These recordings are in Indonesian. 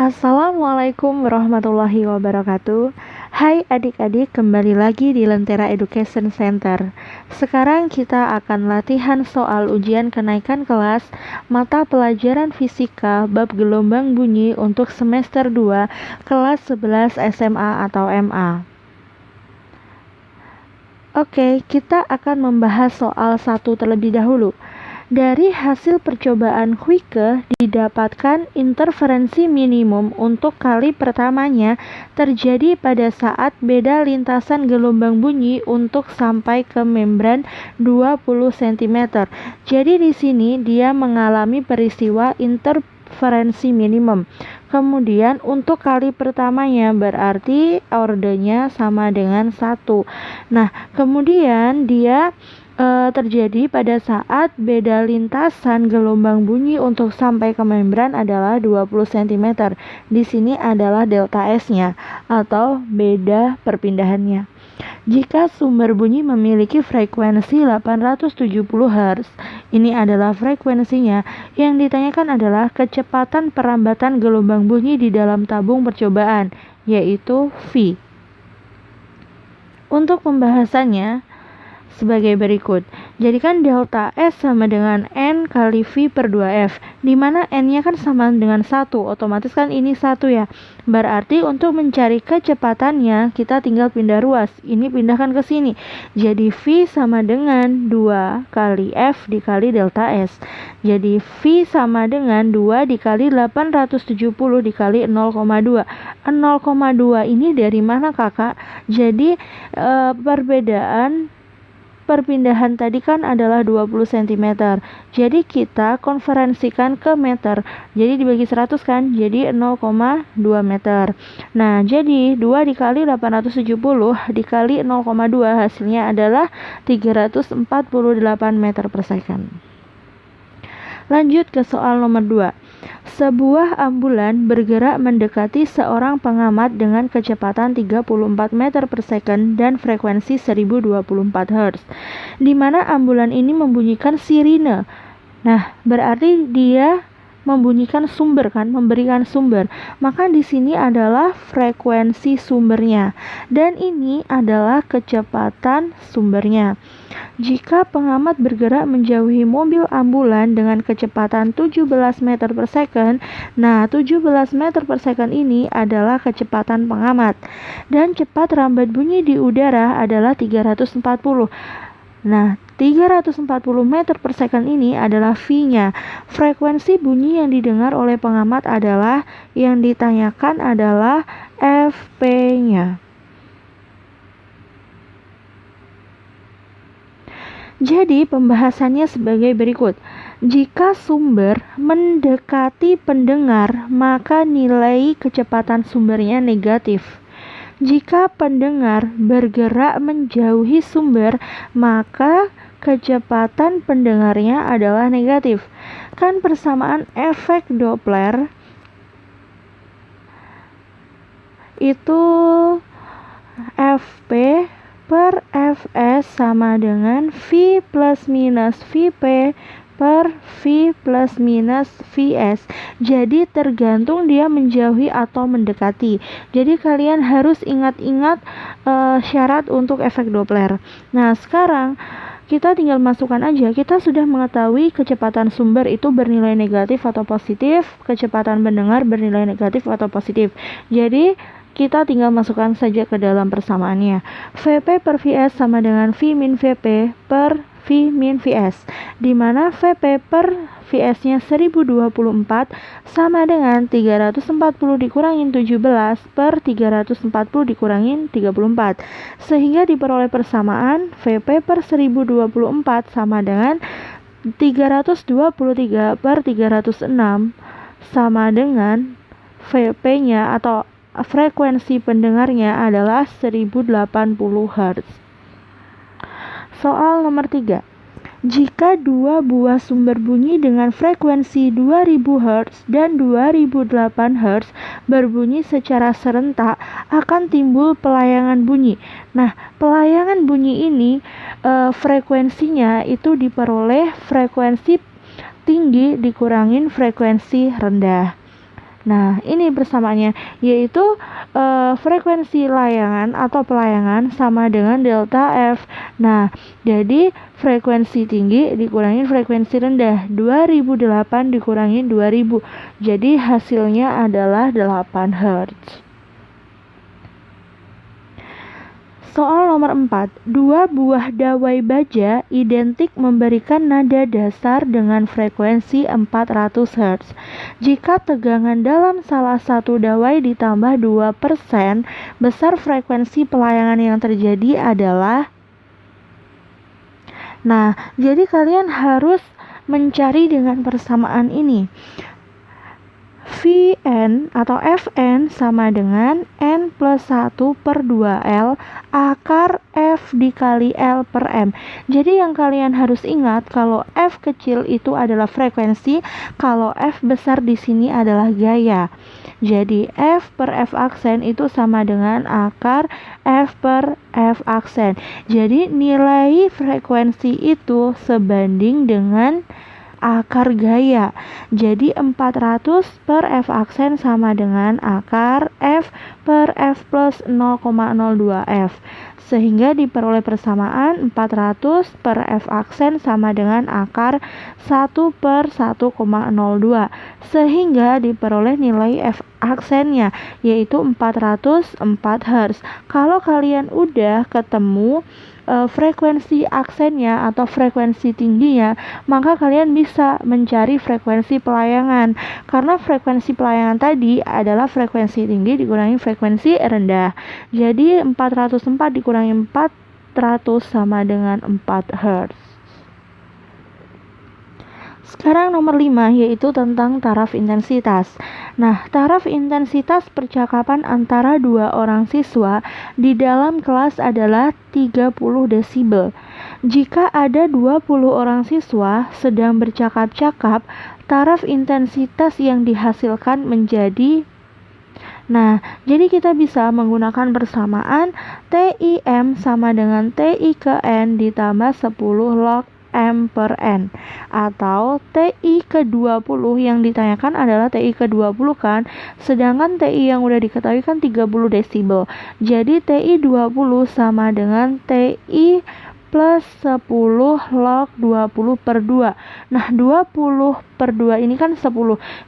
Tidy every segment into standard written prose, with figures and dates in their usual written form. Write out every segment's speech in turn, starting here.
Assalamualaikum warahmatullahi wabarakatuh. Hai adik-adik, kembali lagi di Lentera Education Center. Sekarang kita akan latihan soal ujian kenaikan kelas mata pelajaran fisika bab gelombang bunyi untuk semester 2 kelas 11 SMA atau MA. Oke, kita akan membahas soal 1 terlebih dahulu. Dari hasil percobaan Quique didapatkan interferensi minimum untuk kali pertamanya terjadi pada saat beda lintasan gelombang bunyi untuk sampai ke membran 20 cm. Jadi di sini dia mengalami peristiwa interferensi minimum. Kemudian untuk kali pertamanya berarti ordenya sama dengan 1. Nah, kemudian dia terjadi pada saat beda lintasan gelombang bunyi untuk sampai ke membran adalah 20 cm. Di sini adalah delta S-nya atau beda perpindahannya. Jika sumber bunyi memiliki frekuensi 870 Hz, ini adalah frekuensinya. Yang ditanyakan adalah kecepatan perambatan gelombang bunyi di dalam tabung percobaan, yaitu V. Untuk pembahasannya sebagai berikut. Jadikan delta S sama dengan N kali V per 2F, di mana N-nya kan sama dengan 1, otomatis kan ini 1 ya. Berarti untuk mencari kecepatannya, kita tinggal pindah ruas. Ini pindahkan ke sini. Jadi V sama dengan 2 kali F dikali delta S. Jadi V sama dengan 2 dikali 870 dikali 0,2. 0,2 ini dari mana kakak? Jadi perbedaan perpindahan tadi kan adalah 20 cm. Jadi kita konferensikan ke meter. Jadi dibagi 100 kan? Jadi 0,2 meter. Nah, jadi 2 dikali 870 dikali 0,2 hasilnya adalah 348 meter per second. Lanjut ke soal nomor 2. Sebuah ambulan bergerak mendekati seorang pengamat dengan kecepatan 34 meter per second dan frekuensi 1024 Hz, di mana ambulan ini membunyikan sirine. Nah, berarti dia membunyikan sumber kan, memberikan sumber. Maka di sini adalah frekuensi sumbernya dan ini adalah kecepatan sumbernya. Jika pengamat bergerak menjauhi mobil ambulan dengan kecepatan 17 meter per second, nah 17 meter per second ini adalah kecepatan pengamat dan cepat rambat bunyi di udara adalah 340. Nah, 340 meter per second ini adalah V-nya. Frekuensi bunyi yang didengar oleh pengamat adalah, yang ditanyakan adalah Fp-nya. Jadi pembahasannya sebagai berikut. Jika sumber mendekati pendengar, maka nilai kecepatan sumbernya negatif. Jika pendengar bergerak menjauhi sumber, maka kecepatan pendengarnya adalah negatif. Kan persamaan efek Doppler itu Fp per Fs sama dengan V plus minus Vp per V plus minus Vs. Jadi tergantung dia menjauhi atau mendekati. Jadi kalian harus ingat-ingat syarat untuk efek Doppler. Nah, sekarang kita tinggal masukkan aja. Kita sudah mengetahui kecepatan sumber itu bernilai negatif atau positif, kecepatan pendengar bernilai negatif atau positif. Jadi kita tinggal masukkan saja ke dalam persamaannya. Vp per Vs sama dengan V min Vp per V min Vs, di mana Vp per Vs-nya 1024 sama dengan 340 dikurangin 17 per 340 dikurangin 34, sehingga diperoleh persamaan Vp per 1024 sama dengan 323 per 306 sama dengan Vp-nya atau frekuensi pendengarnya adalah 1080 Hz. Soal nomor 3. Jika dua buah sumber bunyi dengan frekuensi 2000 Hz dan 2008 Hz berbunyi secara serentak, akan timbul pelayangan bunyi. Nah, pelayangan bunyi ini frekuensinya itu diperoleh frekuensi tinggi dikurangin frekuensi rendah. Nah, ini persamaannya, yaitu frekuensi layangan atau pelayangan sama dengan delta F. Nah, jadi frekuensi tinggi dikurangi frekuensi rendah, 2008 dikurangi 2000. Jadi hasilnya adalah 8 Hz. Soal nomor 4, dua buah dawai baja identik memberikan nada dasar dengan frekuensi 400 Hz. Jika tegangan dalam salah satu dawai ditambah 2%, besar frekuensi pelayangan yang terjadi adalah... Nah, jadi kalian harus mencari dengan persamaan ini. Vn atau Fn sama dengan N plus 1 per 2L akar F dikali L per M. Jadi yang kalian harus ingat, kalau F kecil itu adalah frekuensi, kalau F besar di sini adalah gaya. Jadi F per F aksen itu sama dengan akar F per F aksen. Jadi nilai frekuensi itu sebanding dengan akar gaya. Jadi 400 per F aksen sama dengan akar F per F plus 0,02 F. Sehingga diperoleh persamaan 400 per F aksen sama dengan akar 1 per 1,02. Sehingga diperoleh nilai F aksennya, yaitu 404 Hz. Kalau kalian udah ketemu frekuensi aksennya atau frekuensi tingginya, maka kalian bisa mencari frekuensi pelayangan, karena frekuensi pelayangan tadi adalah frekuensi tinggi dikurangi frekuensi rendah. Jadi 404 dikurangi 400 sama dengan 4 Hz. Sekarang nomor 5, yaitu tentang taraf intensitas. Nah, taraf intensitas percakapan antara dua orang siswa di dalam kelas adalah 30 desibel. Jika ada 20 orang siswa sedang bercakap-cakap, taraf intensitas yang dihasilkan menjadi... Nah, jadi kita bisa menggunakan persamaan TIM sama dengan TI ke N ditambah 10 log M per N, atau TI ke 20 yang ditanyakan adalah TI ke 20 kan, sedangkan TI yang udah diketahui kan 30 desibel. Jadi TI 20 sama dengan TI plus 10 log 20 per 2. Nah, 20 per 2 ini kan 10.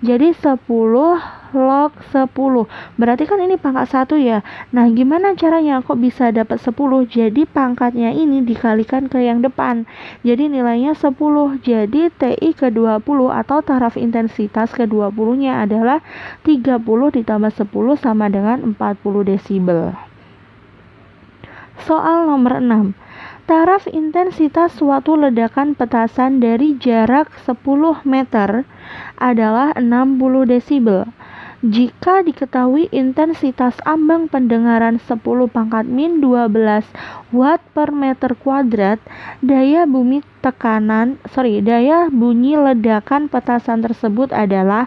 Jadi 10 log 10. Berarti kan ini pangkat 1 ya. Nah, gimana caranya kok bisa dapat 10? Jadi pangkatnya ini dikalikan ke yang depan. Jadi nilainya 10. Jadi TI ke 20 atau taraf intensitas ke 20-nya adalah 30 ditambah 10 sama dengan 40 desibel. Soal nomor 6. Taraf intensitas suatu ledakan petasan dari jarak 10 meter adalah 60 desibel. Jika diketahui intensitas ambang pendengaran 10 pangkat min 12 watt per meter kuadrat, daya bunyi ledakan petasan tersebut adalah...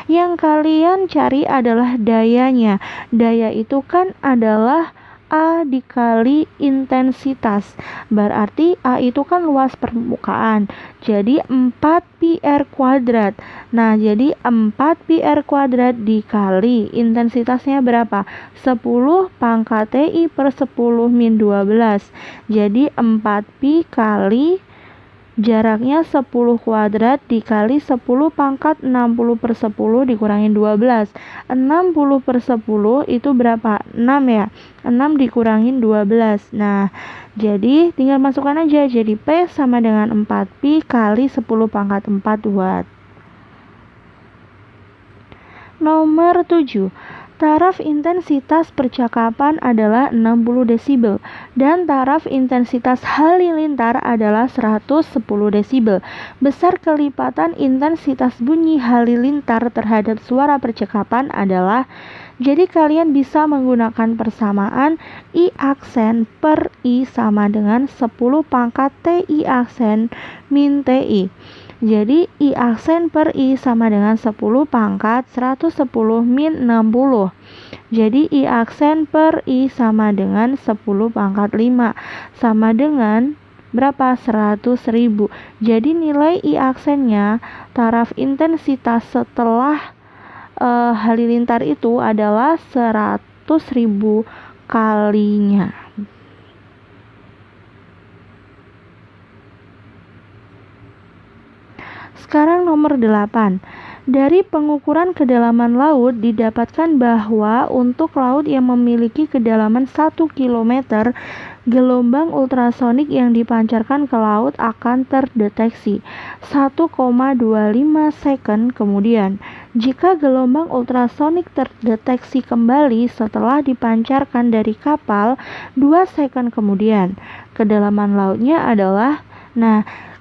Yang kalian cari adalah dayanya. Daya itu kan adalah A dikali intensitas. Berarti A itu kan luas permukaan. Jadi 4 pi R kuadrat. Nah, jadi 4 pi R kuadrat dikali intensitasnya berapa? 10 pangkat TI per 10 min 12. Jadi 4 pi kali jaraknya 10 kuadrat dikali 10 pangkat 60 per 10 dikurangi 12. 60 per 10 itu berapa? 6 ya. 6 dikurangin 12. Nah, jadi tinggal masukkan aja. Jadi P sama dengan 4 pi kali 10 pangkat 4 watt. Nomor 7. Taraf intensitas percakapan adalah 60 desibel dan taraf intensitas halilintar adalah 110 desibel. Besar kelipatan intensitas bunyi halilintar terhadap suara percakapan adalah... Jadi kalian bisa menggunakan persamaan I aksen per I sama dengan 10 pangkat TI aksen min TI. Jadi I aksen per I sama dengan 10 pangkat 110 min 60. Jadi I aksen per I sama dengan 10 pangkat 5 sama dengan berapa? 100.000. Jadi nilai I aksennya, taraf intensitas setelah halilintar itu adalah 100.000 kalinya. Sekarang nomor 8. Dari pengukuran kedalaman laut didapatkan bahwa untuk laut yang memiliki kedalaman 1 km, gelombang ultrasonik yang dipancarkan ke laut akan terdeteksi 1,25 second kemudian. Jika gelombang ultrasonik terdeteksi kembali setelah dipancarkan dari kapal 2 second kemudian, kedalaman lautnya adalah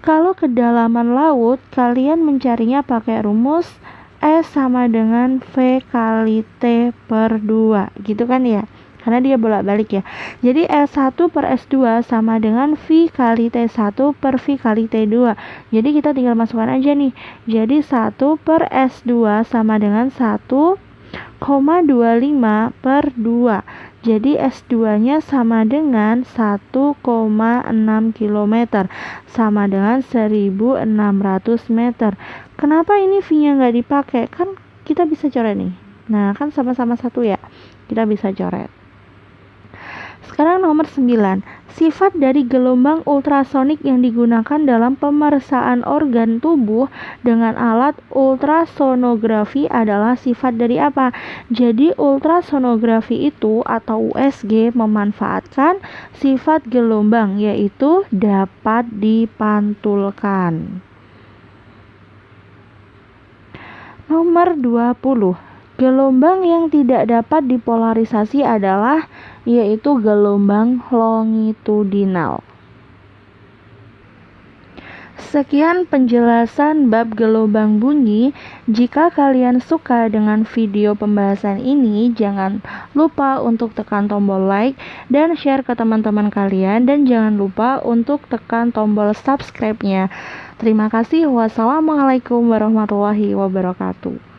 kalau kedalaman laut, kalian mencarinya pakai rumus S sama dengan V kali T per 2, gitu kan ya? Karena dia bolak-balik ya. Jadi S1 per S2 sama dengan V kali T1 per V kali T2. Jadi kita tinggal masukkan aja nih. Jadi 1 per S2 sama dengan 1,25 per 2. Jadi S2-nya sama dengan 1,6 km, sama dengan 1.600 meter. Kenapa ini V-nya nggak dipakai? Kan kita bisa coret nih. Nah, kan sama-sama 1 ya. Kita bisa coret. Sekarang nomor 9. Sifat dari gelombang ultrasonik yang digunakan dalam pemeriksaan organ tubuh dengan alat ultrasonografi adalah sifat dari apa? Jadi ultrasonografi itu atau USG memanfaatkan sifat gelombang, yaitu dapat dipantulkan. Nomor 20. Gelombang yang tidak dapat dipolarisasi adalah yaitu gelombang longitudinal. Sekian penjelasan bab gelombang bunyi. Jika kalian suka dengan video pembahasan ini, jangan lupa untuk tekan tombol like dan share ke teman-teman kalian, dan jangan lupa untuk tekan tombol subscribe-nya. Terima kasih. Wassalamualaikum warahmatullahi wabarakatuh.